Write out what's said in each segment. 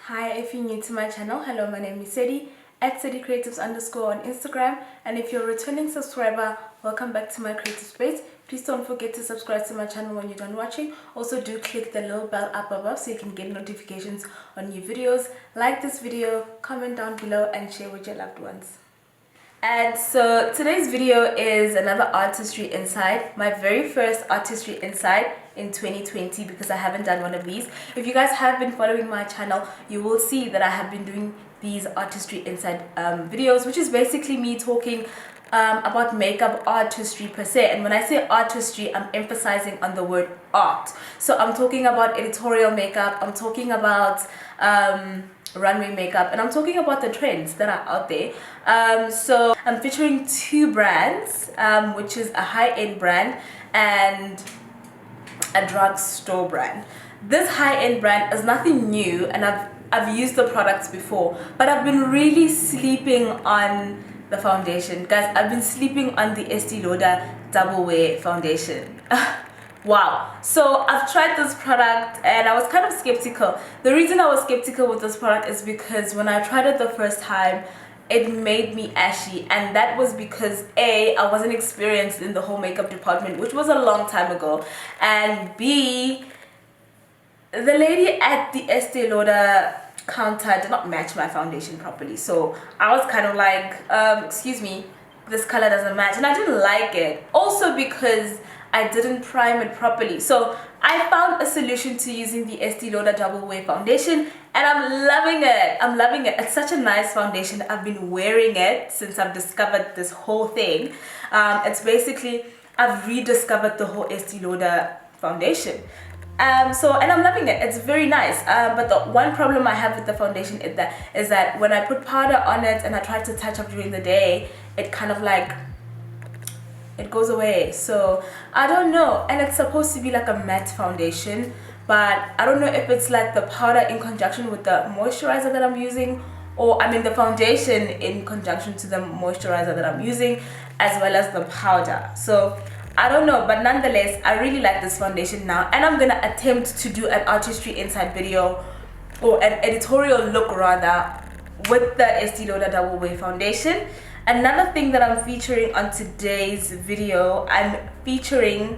Hi, if you're new to my channel, hello, my name is Estee at @SteeCreatives_ on Instagram, and if you're a returning subscriber, welcome back to my creative space. Please don't forget to subscribe to my channel when you're done watching. Also do click the little bell up above so you can get notifications on new videos. Like this video, comment down below, and share with your loved ones. And so today's video is another Artistry Inside, my very first Artistry Inside in 2020, because I haven't done one of these. If you guys have been following my channel, you will see that I have been doing these Artistry Inside videos, which is basically me talking about makeup artistry per se. And when I say artistry, I'm emphasizing on the word art. So I'm talking about editorial makeup, I'm talking about runway makeup, and I'm talking about the trends that are out there. So I'm featuring two brands, which is a high-end brand and a drugstore brand. This high-end brand is nothing new, and I've used the products before, but I've been really sleeping on the foundation, guys. I've been sleeping on the Estee Lauder Double Wear foundation. Wow. So I've tried this product and I was kind of skeptical. The reason I was skeptical with this product is because when I tried it the first time, it made me ashy, and that was because A, I wasn't experienced in the whole makeup department, which was a long time ago, and B, the lady at the Estee Lauder counter did not match my foundation properly. So I was kind of like, excuse me, this color doesn't match, and I didn't like it. Also because I didn't prime it properly. So I found a solution to using the Estee Lauder Double Wear foundation, and I'm loving it. I'm loving it. It's such a nice foundation. I've been wearing it since I've discovered this whole thing. It's basically, I've rediscovered the whole Estee Lauder foundation. And I'm loving it. It's very nice. But the one problem I have with the foundation is that when I put powder on it and I try to touch up during the day, it kind of like, it goes away. So I don't know. And it's supposed to be like a matte foundation, but I don't know if it's like the powder in conjunction with the moisturizer that I'm using, or I mean the foundation in conjunction to the moisturizer that I'm using, as well as the powder. So I don't know, but nonetheless, I really like this foundation now, and I'm gonna attempt to do an Artistry Inside video, or an editorial look rather, with the Estee Lauder Double Wear foundation. Another thing that I'm featuring on today's video, I'm featuring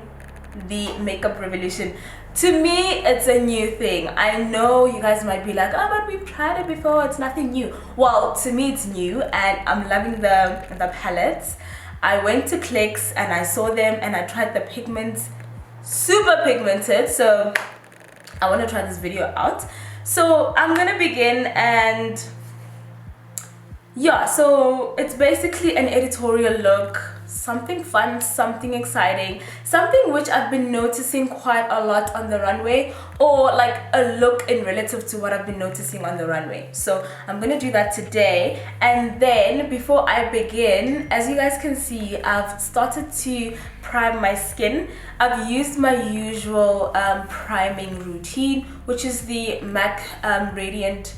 the Makeup Revolution. To me, it's a new thing. I know you guys might be like, oh, but we've tried it before, it's nothing new. Well, to me it's new, and I'm loving the palettes. I went to Clicks and I saw them and I tried the pigments, super pigmented, so I want to try this video out. So I'm gonna begin, and yeah, so it's basically an editorial look, something fun, something exciting, something which I've been noticing quite a lot on the runway, or like a look in relative to what I've been noticing on the runway. So I'm gonna do that today. And then before I begin, as you guys can see, I've started to prime my skin. I've used my usual priming routine, which is the MAC Radiant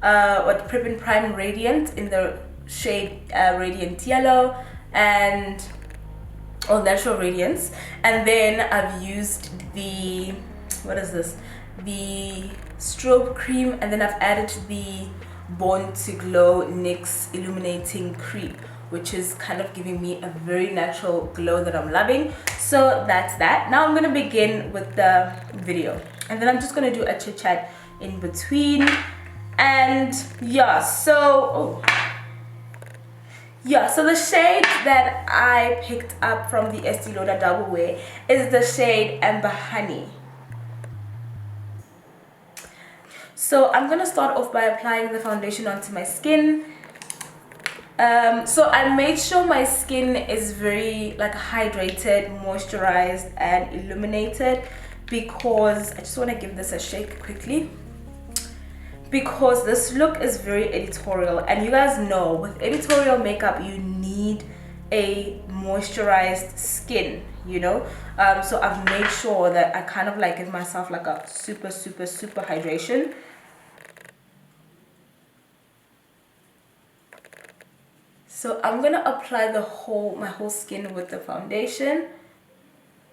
Prep and Prime Radiant in the shade Radiant Yellow, and Natural Radiance. And then I've used the, what is this, the strobe cream, and then I've added the Born to Glow NYX illuminating cream, which is kind of giving me a very natural glow that I'm loving. So that's that. Now I'm gonna begin with the video, and then I'm just gonna do a chit chat in between. And yeah, so so the shade that I picked up from the Estee Lauder Double Wear is the shade Amber Honey. So I'm gonna start off by applying the foundation onto my skin. So I made sure my skin is very like hydrated, moisturized, and illuminated, because I just want to give this a shake quickly, because this look is very editorial, and you guys know with editorial makeup you need a moisturized skin, you know. So I've made sure that I kind of like give myself like a super hydration. So I'm gonna apply my whole skin with the foundation.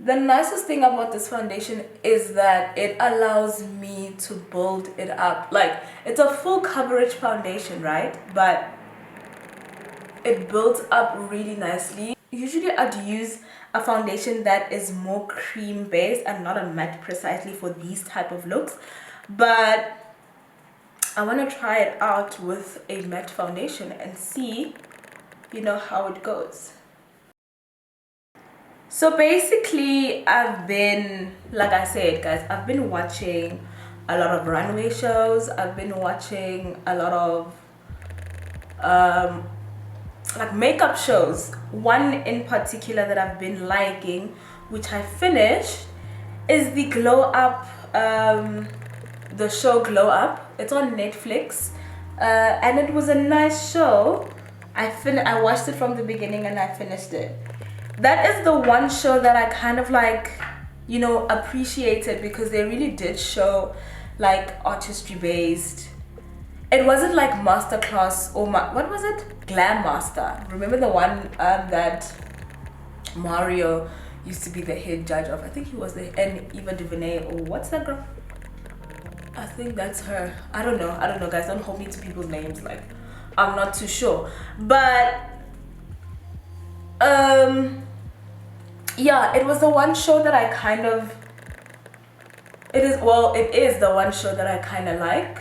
The nicest thing about this foundation is that it allows me to build it up. Like, it's a full coverage foundation, right? But it builds up really nicely. Usually I'd use a foundation that is more cream based and not a matte precisely for these type of looks, but I want to try it out with a matte foundation and see, you know, how it goes. So basically, I've been, like I said, guys, I've been watching a lot of runway shows. I've been watching a lot of like makeup shows. One in particular that I've been liking, which I finished, is the Glow Up, the show Glow Up. It's on Netflix, and it was a nice show. I watched it from the beginning and I finished it. That is the one show that I kind of like, you know, appreciated, because they really did show like artistry based. It wasn't like masterclass or what was it? Glam Master. Remember the one that Mario used to be the head judge of? I think he was and Eva DuVernay, or what's that girl? I think that's her. I don't know, guys. Don't hold me to people's names. Like, I'm not too sure. But yeah, it was the one show that I kind of, it is the one show that I kind of like,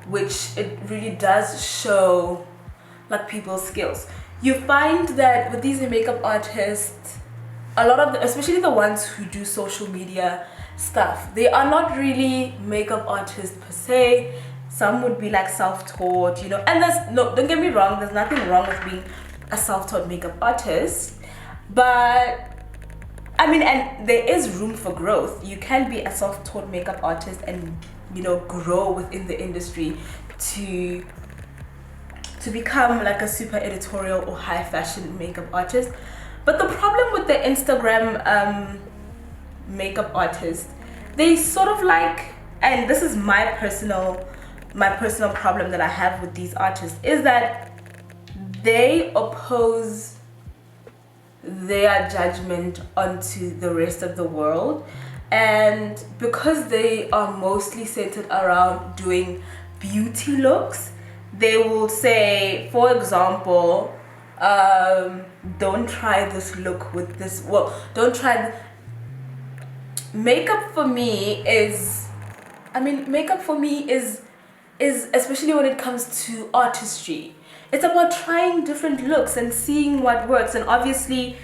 which it really does show like people's skills. You find that with these makeup artists, a lot of especially the ones who do social media stuff, they are not really makeup artists per se. Some would be like self-taught, you know, and don't get me wrong, there's nothing wrong with being a self-taught makeup artist, but I mean, and there is room for growth. You can be a self-taught makeup artist and, you know, grow within the industry to become like a super editorial or high fashion makeup artist. But the problem with the Instagram makeup artists, they sort of like, and this is my personal problem that I have with these artists, is that they oppose their judgment onto the rest of the world. And because they are mostly centered around doing beauty looks, they will say, for example, don't try this look with this, well, don't try makeup for me is, makeup for me is especially when it comes to artistry, it's about trying different looks and seeing what works, and obviously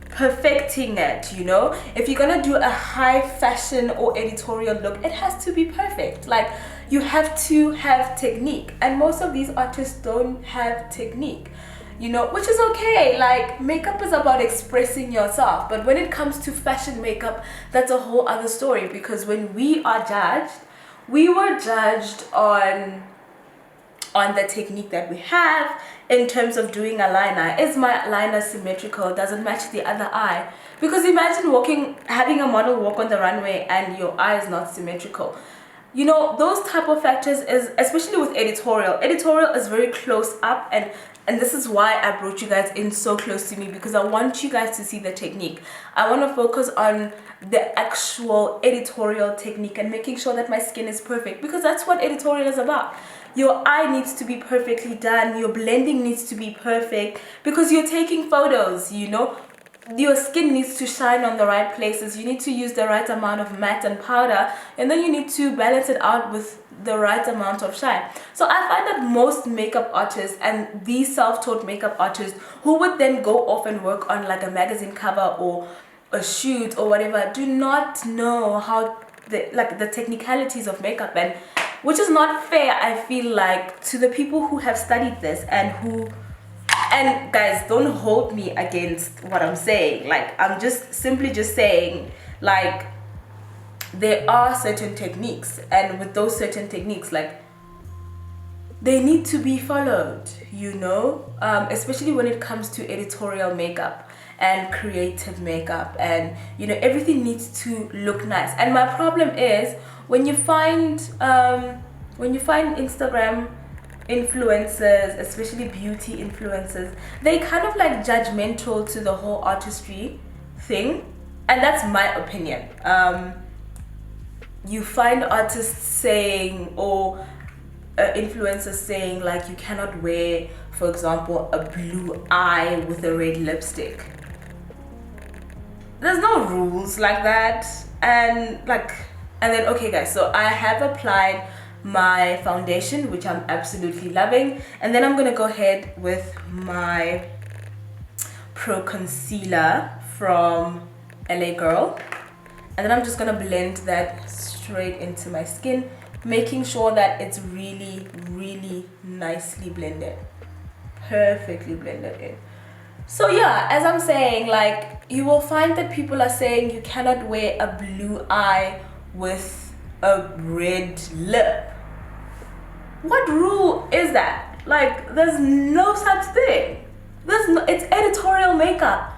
perfecting it, you know. If you're gonna do a high fashion or editorial look, it has to be perfect. Like, you have to have technique, and most of these artists don't have technique, you know, which is okay. Like, makeup is about expressing yourself, but when it comes to fashion makeup, that's a whole other story, because when we are judged, we were judged on the technique that we have in terms of doing a liner. Is my liner symmetrical? Does it match the other eye? Because imagine having a model walk on the runway and your eye is not symmetrical. You know, those type of factors is, especially with editorial. Editorial is very close up, and this is why I brought you guys in so close to me, because I want you guys to see the technique. I want to focus on the actual editorial technique and making sure that my skin is perfect, because that's what editorial is about. Your eye needs to be perfectly done, your blending needs to be perfect, because you're taking photos, you know. Your skin needs to shine on the right places. You need to use the right amount of matte and powder, and then you need to balance it out with the right amount of shine. So I find that most makeup artists and these self-taught makeup artists who would then go off and work on like a magazine cover or a shoot or whatever do not know how the technicalities of makeup, and which is not fair, I feel like, to the people who have studied this and guys, don't hold me against what I'm saying. Like, I'm just simply saying, like, there are certain techniques, and with those certain techniques, like, they need to be followed, you know, especially when it comes to editorial makeup and creative makeup, and, you know, everything needs to look nice. And my problem is when you find Instagram influencers, especially beauty influencers, they kind of like judgmental to the whole artistry thing, and that's my opinion. You find artists saying, or influencers saying, like, you cannot wear, for example, a blue eye with a red lipstick. There's no rules like that. And then, okay guys, so I have applied my foundation, which I'm absolutely loving, and then I'm gonna go ahead with my Pro Concealer from LA Girl, and then I'm just gonna blend that straight into my skin, making sure that it's really, really nicely blended, perfectly blended in. So yeah, as I'm saying, like, you will find that people are saying you cannot wear a blue eye with a red lip. What rule is that? Like, there's no such thing. It's editorial makeup.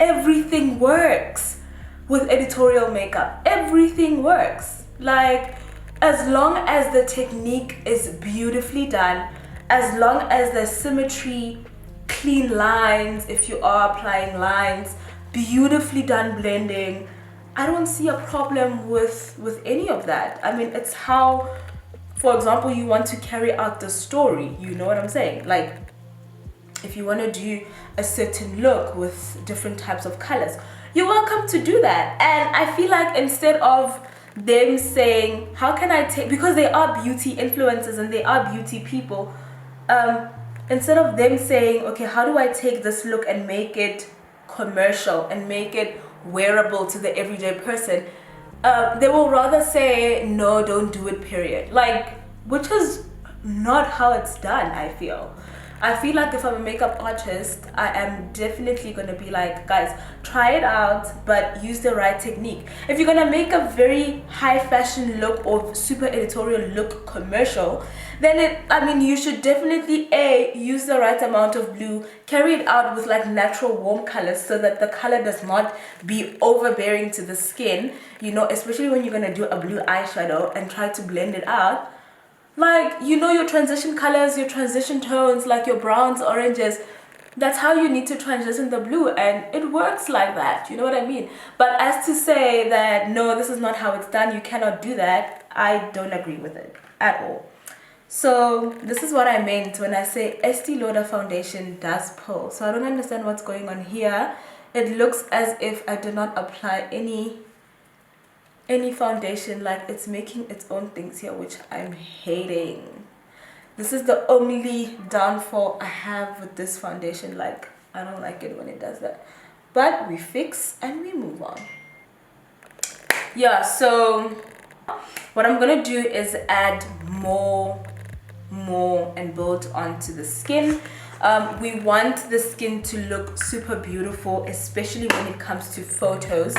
Everything works with editorial makeup. Everything works. Like, as long as the technique is beautifully done, as long as there's symmetry, clean lines, if you are applying lines, beautifully done blending, I don't see a problem with any of that. I mean, it's how, for example, you want to carry out the story, you know what I'm saying? Like, if you want to do a certain look with different types of colors, you're welcome to do that. And I feel like instead of them saying, how can I take, because they are beauty influencers and they are beauty people, instead of them saying, okay, how do I take this look and make it commercial and make it wearable to the everyday person, they will rather say, no, don't do it, period. Like, which is not how it's done. I feel like if I'm a makeup artist, I am definitely going to be like, guys, try it out, but use the right technique. If you're going to make a very high fashion look or super editorial look commercial, then you should definitely use the right amount of blue, carry it out with like natural warm colors so that the color does not be overbearing to the skin, you know, especially when you're going to do a blue eyeshadow and try to blend it out. Like, you know, your transition colors, your transition tones, like your browns, oranges, that's how you need to transition the blue, and it works like that, you know what I mean? But as to say that, no, this is not how it's done, you cannot do that, I don't agree with it at all. So this is what I meant when I say Estee Lauder foundation does pull. So I don't understand what's going on here. It looks as if I did not apply any foundation, like it's making its own things here, which I'm hating. This is the only downfall I have with this foundation. Like, I don't like it when it does that, but we fix and we move on. Yeah, so what I'm gonna do is add more and build onto the skin. We want the skin to look super beautiful, especially when it comes to photos,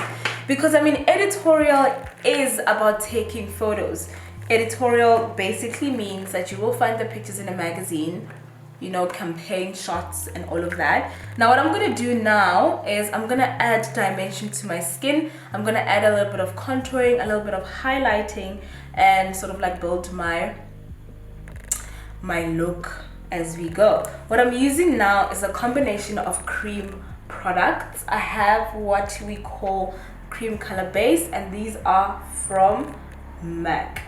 because I mean, editorial is about taking photos. Editorial basically means that you will find the pictures in a magazine, you know, campaign shots and all of that. Now what I'm going to do now is I'm going to add dimension to my skin. I'm going to add a little bit of contouring, a little bit of highlighting, and sort of like build my look as we go. What I'm using now is a combination of cream products. I have what we call cream color base, and these are from MAC,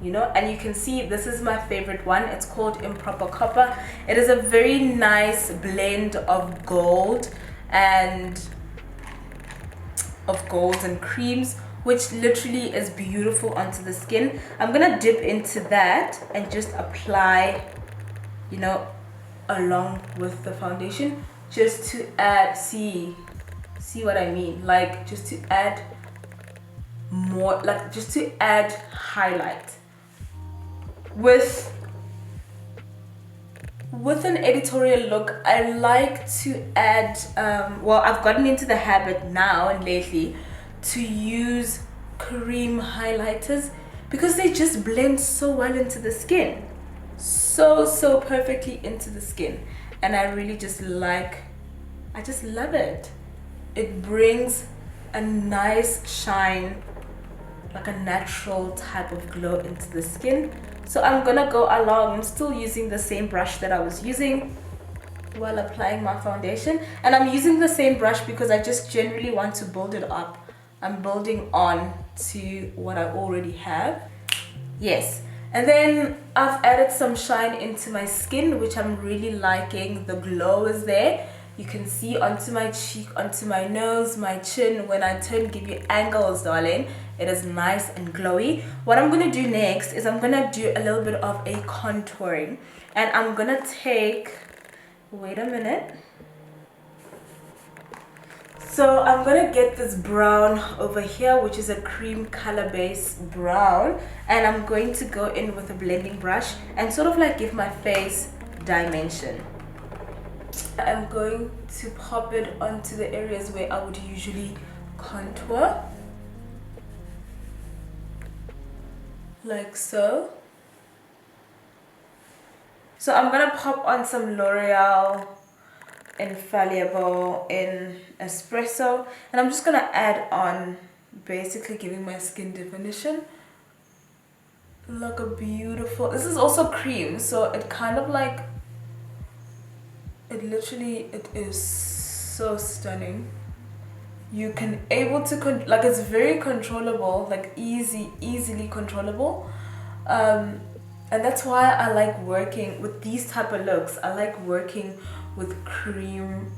you know, and you can see this is my favorite one. It's called Improper Copper. It is a very nice blend of gold and creams, which literally is beautiful onto the skin. I'm gonna dip into that and just apply, you know, along with the foundation, just to add, see what I mean, like just to add more, like just to add highlight. With an editorial look, I like to add well, I've gotten into the habit now and lately to use cream highlighters because they just blend so well into the skin, so perfectly into the skin, and I really just like, I just love it. It brings a nice shine, like a natural type of glow into the skin. So I'm gonna go along. I'm still using the same brush that I was using while applying my foundation, and I'm using the same brush because I just generally want to build it up I'm building on to what I already have. Yes. And then I've added some shine into my skin, which I'm really liking. The glow is there. You can see onto my cheek, onto my nose, my chin. When I turn, give you angles, darling. It is nice and glowy. What I'm going to do next is I'm going to do a little bit of a contouring. And I'm going to take... Wait a minute. So I'm going to get this brown over here, which is a cream color base brown. And I'm going to go in with a blending brush and sort of like give my face dimension. I'm going to pop it onto the areas where I would usually contour. Like so. So I'm going to pop on some L'Oreal Infallible in Espresso. And I'm just going to add on, basically giving my skin definition. Look a beautiful... This is also cream, so it kind of like... it is so stunning. You can able to like, it's very controllable, like easily controllable, and that's why I like working with these type of looks. I like working with cream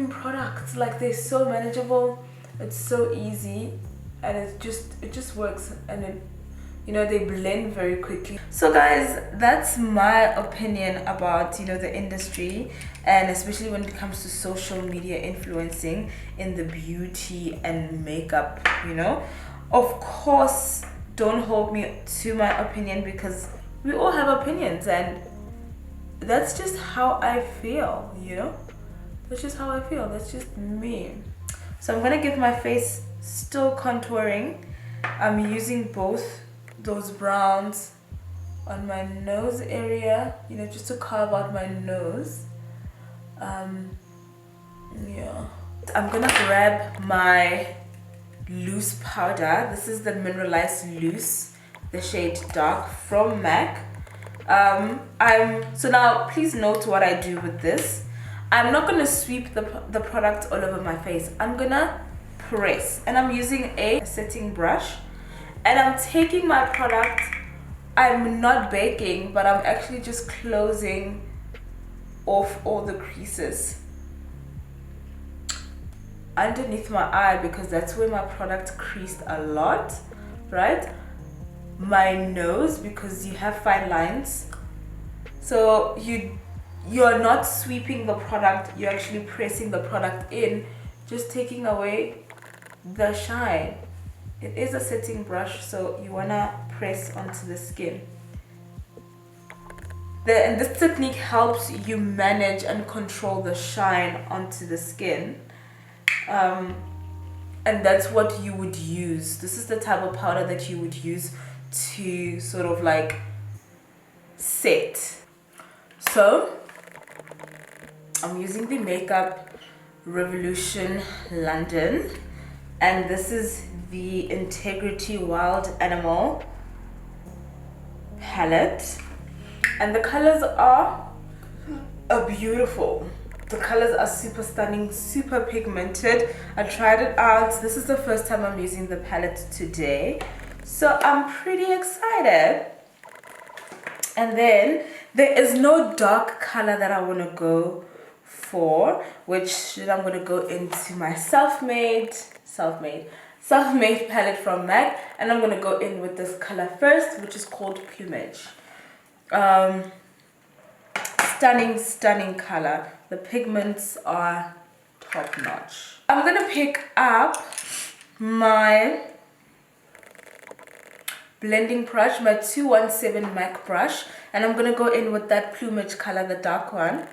products. Like, they're so manageable, it's so easy, and it just works, and it, you know, they blend very quickly. So guys, that's my opinion about, you know, the industry, and especially when it comes to social media influencing in the beauty and makeup, you know. Of course, don't hold me to my opinion, because we all have opinions, and that's just how I feel, you know. That's just how I feel. That's just me. So I'm gonna give my face still contouring. I'm using both those browns on my nose area, you know, just to carve out my nose. Yeah, I'm gonna grab my loose powder. This is the Mineralized Loose, the shade Dark from MAC. So now please note what I do with this. I'm not gonna sweep the product all over my face. I'm gonna press, and I'm using a setting brush. And I'm taking my product, I'm not baking, but I'm actually just closing off all the creases underneath my eye, because that's where my product creased a lot, right? My nose, because you have fine lines. So you're not sweeping the product, you're actually pressing the product in, just taking away the shine. It is a setting brush, so you wanna press onto the skin. And this technique helps you manage and control the shine onto the skin. And that's what you would use. This is the type of powder that you would use to sort of like set. So I'm using the Makeup Revolution London, and this is the Integrity Wild Animal palette, and the colors are beautiful. The colors are super stunning, super pigmented. I tried it out. This is the first time I'm using the palette today, so I'm pretty excited. And then there is no dark color that I want to go for, which I'm going to go into my self-made palette from MAC, and I'm going to go in with this color first, which is called Plumage. Stunning color. The pigments are top notch. I'm going to pick up my blending brush, my 217 MAC brush, and I'm going to go in with that Plumage color, the dark one.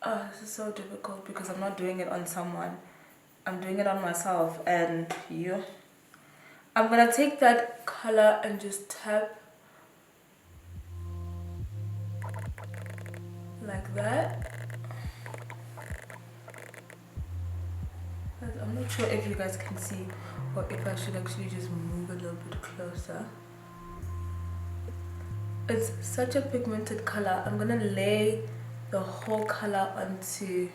Oh, this is so difficult because I'm not doing it on someone. I'm doing it on myself, and you. I'm gonna take that color and just tap like that. I'm not sure if you guys can see, or if I should actually just move a little bit closer. It's such a pigmented color. I'm gonna lay the whole color onto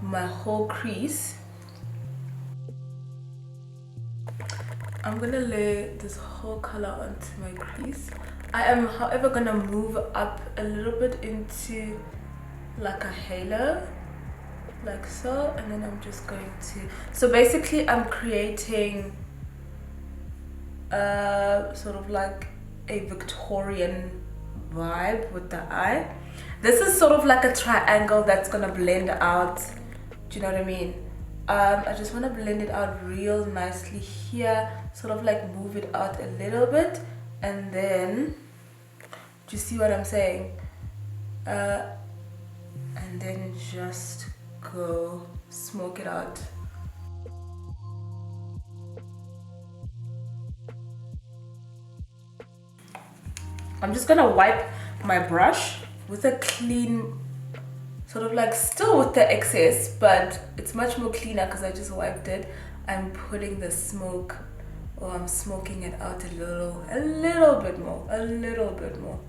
my whole crease. I'm gonna lay this whole color onto my crease. I am, however, gonna move up a little bit into like a halo, like so, and then I'm just going to, so basically I'm creating sort of like a Victorian vibe with the eye. This is sort of like a triangle that's gonna blend out, do you know what I mean? I just want to blend it out real nicely here, sort of like move it out a little bit, and then, do you see what I'm saying? And then just go smoke it out. I'm just gonna wipe my brush with a clean, sort of like still with the excess, but it's much more cleaner because I just wiped it. I'm putting the smoke, or I'm smoking it out a little bit more.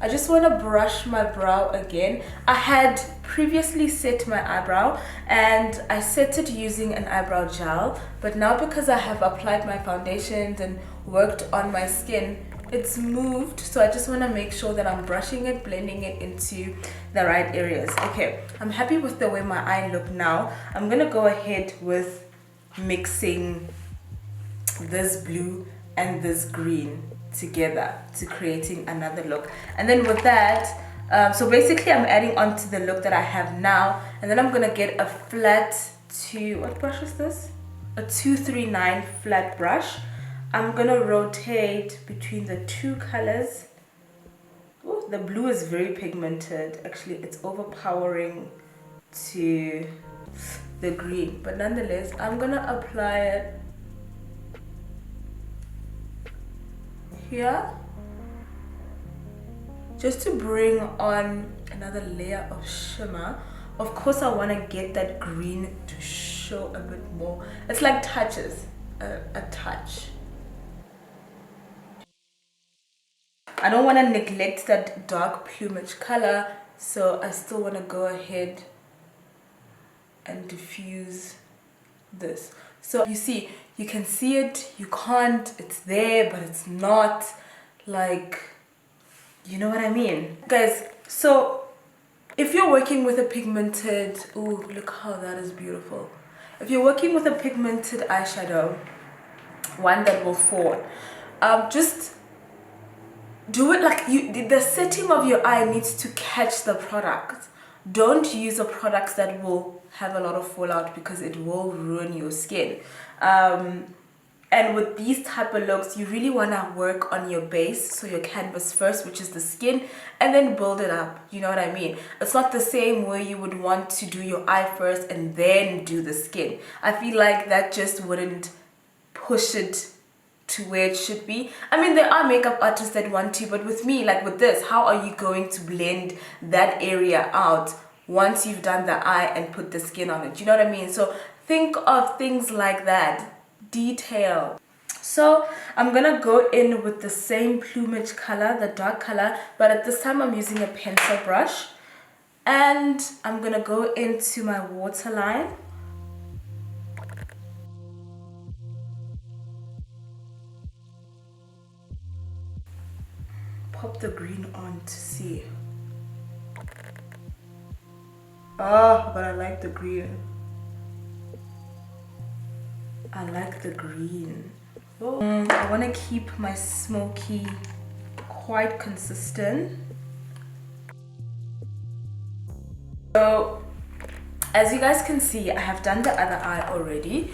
I just want to brush my brow again. I had previously set my eyebrow and I set it using an eyebrow gel, but now because I have applied my foundations and worked on my skin, it's moved, so I just want to make sure that I'm brushing it, blending it into the right areas. Okay, I'm happy with the way my eye look now. I'm gonna go ahead with mixing this blue and this green together to creating another look. And then with that, so basically I'm adding on to the look that I have now, and then I'm gonna get a flat what brush is this? A 239 flat brush. I'm gonna rotate between the two colors. Ooh, the blue is very pigmented. Actually, it's overpowering to the green, but nonetheless, I'm gonna apply it here just to bring on another layer of shimmer. Of course, I want to get that green to show a bit more. It's like touches, a touch. I don't want to neglect that dark plumage color, so I still want to go ahead and diffuse this. So you see, you can see it, you can't, it's there, but it's not, like, you know what I mean? Guys, so if you're working with a pigmented, ooh, look how that is beautiful. If you're working with a pigmented eyeshadow, one that will fall, just do it like the setting of your eye needs to catch the product. Don't use a product that will have a lot of fallout because it will ruin your skin. And with these type of looks, you really want to work on your base, so your canvas first, which is the skin, and then build it up. You know what I mean? It's not the same way you would want to do your eye first and then do the skin. I feel like that just wouldn't push it to where it should be. I mean, there are makeup artists that want to, but with me, like with this, how are you going to blend that area out once you've done the eye and put the skin on it? You know what I mean? So think of things like that, detail. So I'm gonna go in with the same plumage color, the dark color, but at this time I'm using a pencil brush, and I'm gonna go into my waterline. Pop the green on to see. Oh, but I like the green. I like the green. Oh, I want to keep my smoky quite consistent. So, as you guys can see, I have done the other eye already.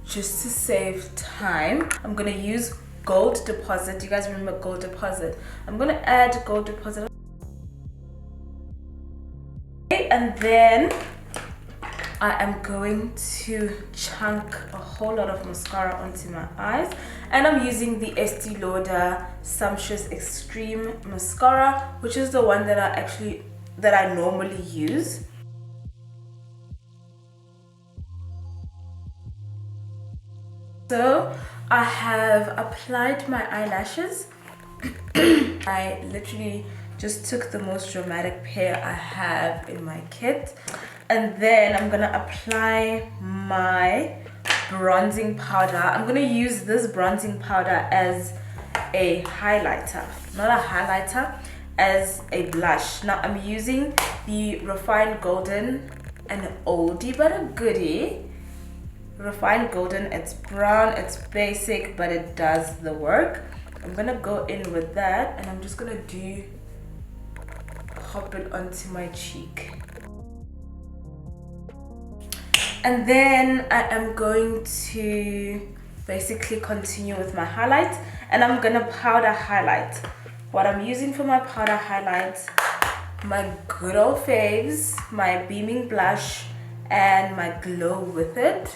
Just to save time, I'm going to use Gold Deposit. You guys remember Gold Deposit? I'm going to add Gold Deposit. Okay, and then I am going to chunk a whole lot of mascara onto my eyes, and I'm using the Estee Lauder Sumptuous Extreme Mascara, which is the one that I normally use. So I have applied my eyelashes. I literally Just took the most dramatic pair I have in my kit, and then I'm gonna apply my bronzing powder. I'm gonna use this bronzing powder as a highlighter, not a highlighter, as a blush. Now I'm using the Refined Golden, an oldie but a goodie. Refined Golden, it's brown, it's basic, but it does the work. I'm gonna go in with that, and I'm just gonna pop it onto my cheek. And then I am going to basically continue with my highlight, and I'm gonna powder highlight. What I'm using for my powder highlight, my good old faves, my Beaming Blush and my Glow With It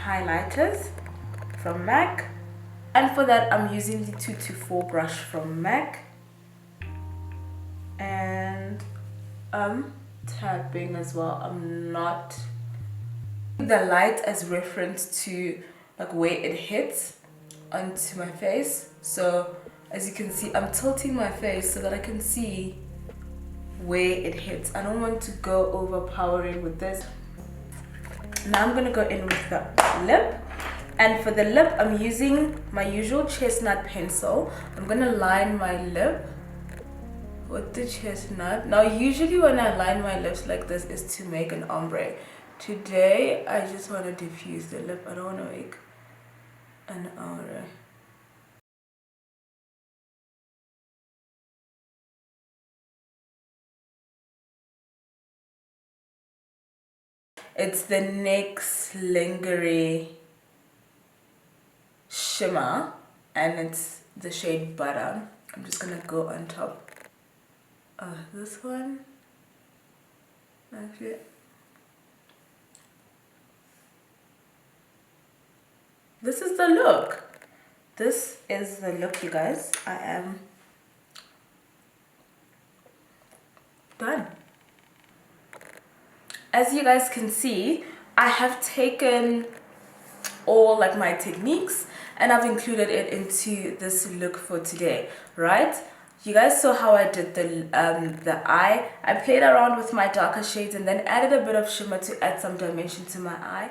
highlighters from MAC. And for that, I'm using the 224 brush from MAC. And I'm tapping as well. I'm not the light as reference to like where it hits onto my face. So as you can see, I'm tilting my face so that I can see where it hits. I don't want to go overpowering with this. Now I'm gonna go in with the lip, and for the lip I'm using my usual Chestnut pencil. I'm gonna line my lip with the Chestnut. Now usually when I line my lips like this is to make an ombre. Today I just want to diffuse the lip. I don't want to make an ombre. It's the NYX Lingerie Shimmer, and it's the shade Butter. I'm just gonna go on top of this one. Actually, this is the look. This is the look, you guys. I am done. As you guys can see, I have taken all like my techniques and I've included it into this look for today, right? You guys saw how I did the eye. I played around with my darker shades and then added a bit of shimmer to add some dimension to my eye.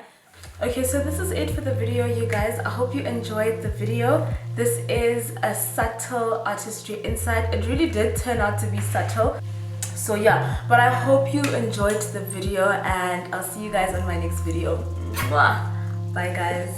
Okay, so this is it for the video, you guys. I hope you enjoyed the video. This is a subtle artistry insight. It really did turn out to be subtle. So yeah, but I hope you enjoyed the video, and I'll see you guys on my next video. Mwah. Bye guys.